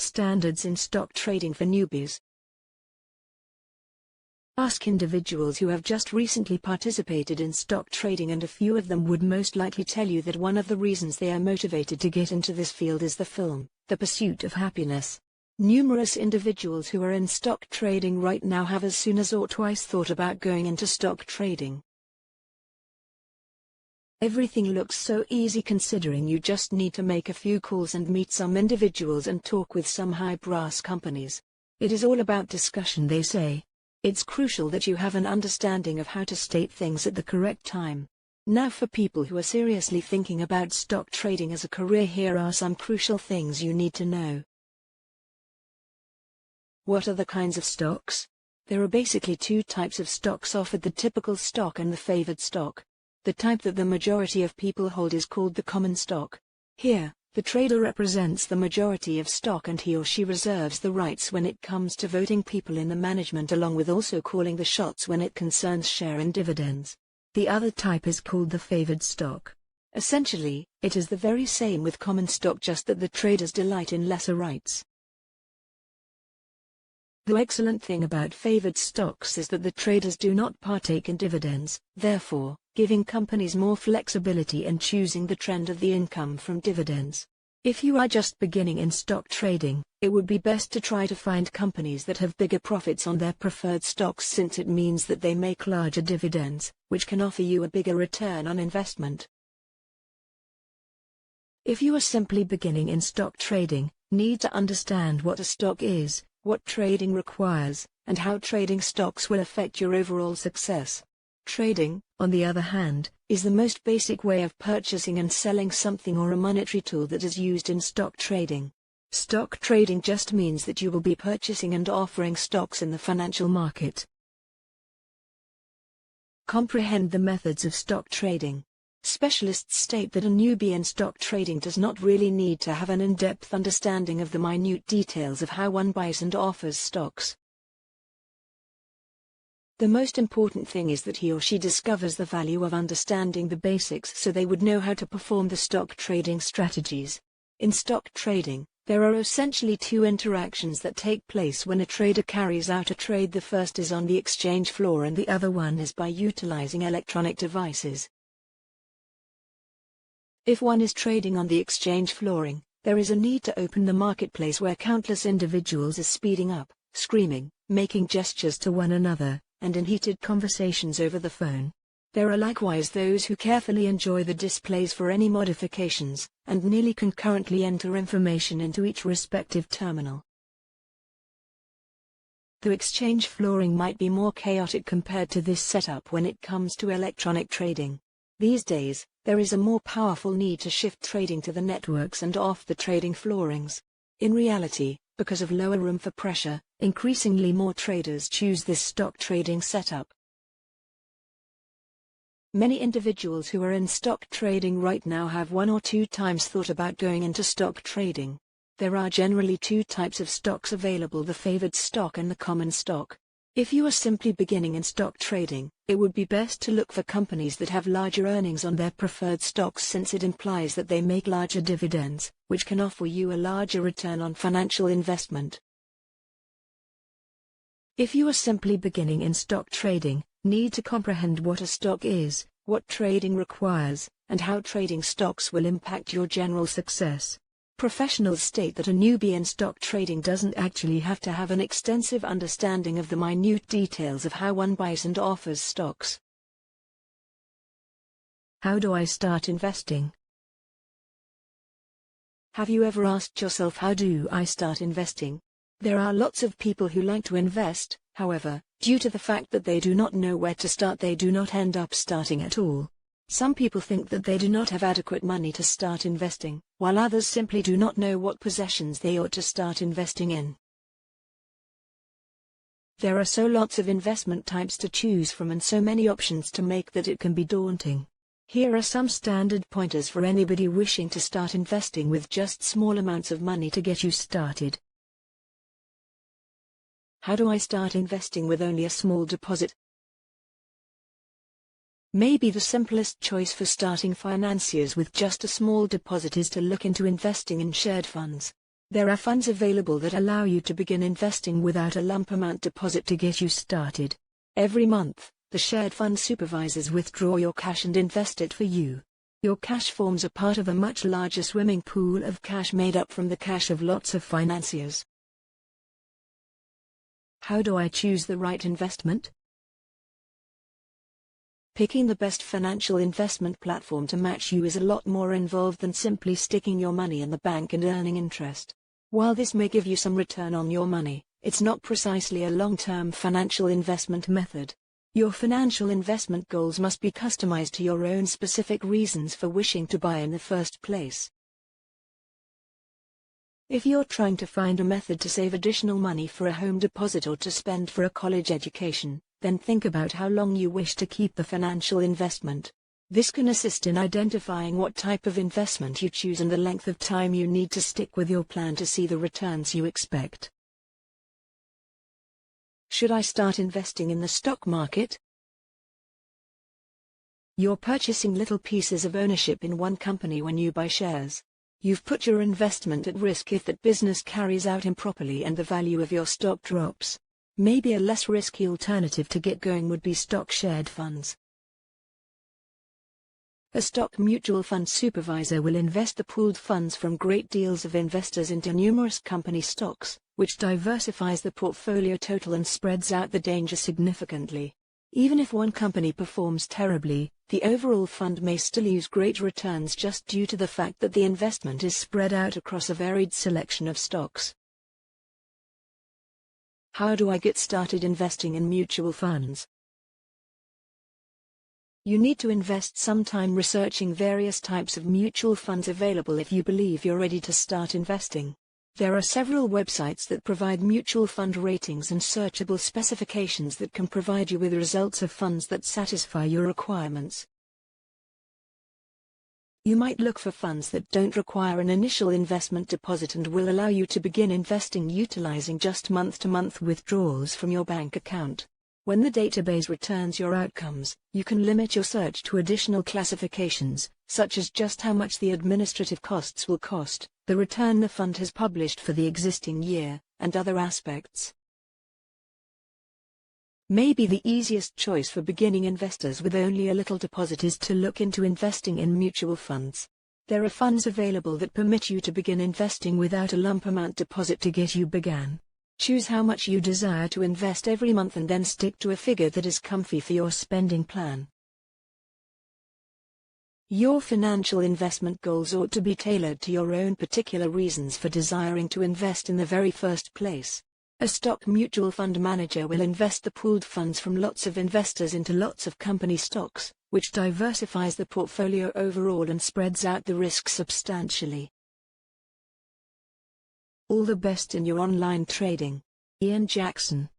Standards in stock trading for newbies. Ask individuals who have just recently participated in stock trading, and a few of them would most likely tell you that one of the reasons they are motivated to get into this field is the film, The Pursuit of Happiness. Numerous individuals who are in stock trading right now have as soon as or twice thought about going into stock trading. Everything looks so easy considering you just need to make a few calls and meet some individuals and talk with some high-brass companies. It is all about discussion, they say. It's crucial that you have an understanding of how to state things at the correct time. Now, for people who are seriously thinking about stock trading as a career, here are some crucial things you need to know. What are the kinds of stocks? There are basically two types of stocks offered: the typical stock and the favored stock. The type that the majority of people hold is called the common stock. Here, the trader represents the majority of stock and he or she reserves the rights when it comes to voting people in the management, along with also calling the shots when it concerns share and dividends. The other type is called the favored stock. Essentially, it is the very same with common stock, just that the traders delight in lesser rights. The excellent thing about favored stocks is that the traders do not partake in dividends, therefore, giving companies more flexibility in choosing the trend of the income from dividends. If you are just beginning in stock trading, it would be best to try to find companies that have bigger profits on their preferred stocks, since it means that they make larger dividends, which can offer you a bigger return on investment. If you are simply beginning in stock trading, need to understand what a stock is, what trading requires, and how trading stocks will affect your overall success. Trading, on the other hand, is the most basic way of purchasing and selling something, or a monetary tool that is used in stock trading. Stock trading just means that you will be purchasing and offering stocks in the financial market. Comprehend the methods of stock trading. Specialists state that a newbie in stock trading does not really need to have an in-depth understanding of the minute details of how one buys and offers stocks. The most important thing is that he or she discovers the value of understanding the basics, so they would know how to perform the stock trading strategies. In stock trading, there are essentially two interactions that take place when a trader carries out a trade. The first is on the exchange floor and the other one is by utilizing electronic devices. If one is trading on the exchange flooring, there is a need to open the marketplace where countless individuals are speeding up, screaming, making gestures to one another, and in heated conversations over the phone. There are likewise those who carefully enjoy the displays for any modifications, and nearly concurrently enter information into each respective terminal. The exchange flooring might be more chaotic compared to this setup when it comes to electronic trading. These days, there is a more powerful need to shift trading to the networks and off the trading floorings. In reality, because of lower room for pressure, increasingly more traders choose this stock trading setup. Many individuals who are in stock trading right now have one or two times thought about going into stock trading. There are generally two types of stocks available: the favored stock and the common stock. If you are simply beginning in stock trading, it would be best to look for companies that have larger earnings on their preferred stocks, since it implies that they make larger dividends, which can offer you a larger return on financial investment. If you are simply beginning in stock trading, need to comprehend what a stock is, what trading requires, and how trading stocks will impact your general success. Professionals state that a newbie in stock trading doesn't actually have to have an extensive understanding of the minute details of how one buys and offers stocks. How do I start investing? Have you ever asked yourself, how do I start investing? There are lots of people who like to invest, however, due to the fact that they do not know where to start, they do not end up starting at all. Some people think that they do not have adequate money to start investing, while others simply do not know what possessions they ought to start investing in. There are so lots of investment types to choose from and so many options to make that it can be daunting. Here are some standard pointers for anybody wishing to start investing with just small amounts of money to get you started. How do I start investing with only a small deposit? Maybe the simplest choice for starting financiers with just a small deposit is to look into investing in shared funds. There are funds available that allow you to begin investing without a lump amount deposit to get you started. Every month, the shared fund supervisors withdraw your cash and invest it for you. Your cash forms a part of a much larger swimming pool of cash made up from the cash of lots of financiers. How do I choose the right investment? Picking the best financial investment platform to match you is a lot more involved than simply sticking your money in the bank and earning interest. While this may give you some return on your money, it's not precisely a long-term financial investment method. Your financial investment goals must be customized to your own specific reasons for wishing to buy in the first place. If you're trying to find a method to save additional money for a home deposit or to spend for a college education, then think about how long you wish to keep the financial investment. This can assist in identifying what type of investment you choose and the length of time you need to stick with your plan to see the returns you expect. Should I start investing in the stock market? You're purchasing little pieces of ownership in one company when you buy shares. You've put your investment at risk if that business carries out improperly and the value of your stock drops. Maybe a less risky alternative to get going would be stock shared funds. A stock mutual fund supervisor will invest the pooled funds from great deals of investors into numerous company stocks, which diversifies the portfolio total and spreads out the danger significantly. Even if one company performs terribly, the overall fund may still use great returns just due to the fact that the investment is spread out across a varied selection of stocks. How do I get started investing in mutual funds? You need to invest some time researching various types of mutual funds available if you believe you're ready to start investing. There are several websites that provide mutual fund ratings and searchable specifications that can provide you with results of funds that satisfy your requirements. You might look for funds that don't require an initial investment deposit and will allow you to begin investing utilizing just month-to-month withdrawals from your bank account. When the database returns your outcomes, you can limit your search to additional classifications, such as just how much the administrative costs will cost, the return the fund has published for the existing year, and other aspects. Maybe the easiest choice for beginning investors with only a little deposit is to look into investing in mutual funds. There are funds available that permit you to begin investing without a lump amount deposit to get you began. Choose how much you desire to invest every month and then stick to a figure that is comfy for your spending plan. Your financial investment goals ought to be tailored to your own particular reasons for desiring to invest in the very first place. A stock mutual fund manager will invest the pooled funds from lots of investors into lots of company stocks, which diversifies the portfolio overall and spreads out the risk substantially. All the best in your online trading. Ian Jackson.